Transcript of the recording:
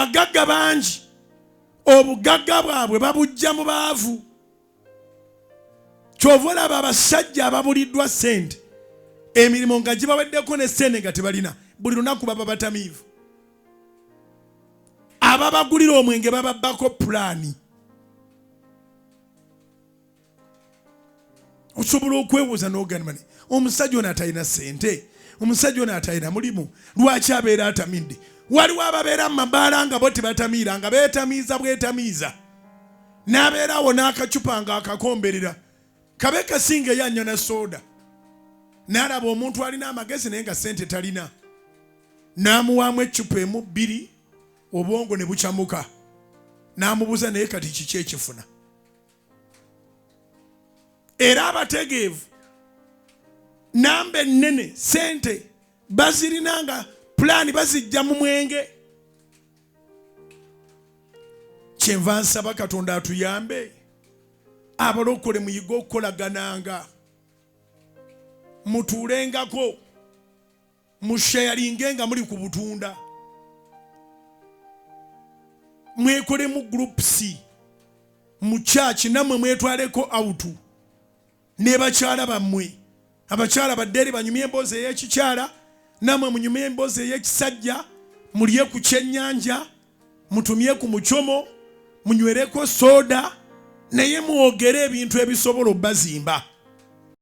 abagagga bangi obugagga bwabwe babujja mu baavu. Kyova olaba abasajja ababuliddwa ssente emirimu nga gibaweddeko ne ssente nga tebalina, buli lunaku baba batamiivu. Ababagulira omwenge bababbako pulaani. Osobola okwebuuza n'ogamba nti omusajja ono atalina ssente, omusajja ono atalina mulimu, lwaki abeera atamidde? Waliwo ababeera mu mabaala nga bo tebatamiira, nga beetamiiza bwetamiiza, n'abeerawo n'akacupa nga akakomberera kabe kasinga yanywa na soda, n'alaba omuntu alina amagezi naye nga ssente talina, n'amuwaamu eccupa emu bbiri, obwongo ne bucamuka, n'amubuuza naye kati kiki ekifuna? Era abategeevu namba ennene ssente bazirina nga pulaani bazijja mu mwenge. Kyenva nsaba Katonda atuyambe abalokole muyige okukolagananga, mutuulengako, mushayalingenga muli ku butunda, mwekolemu groups mu church, namwe mwetwaleko autu ne bakyala bammwe. Abakyala baddeeri banyumye emboozi ey'ekikyala, namwe munyumye emboozi ey'ekisajja, mulye ku kyennyanja, mutumye ku muchomo, munywereko soda, naye mwogere ebintu ebisobola obbazimba.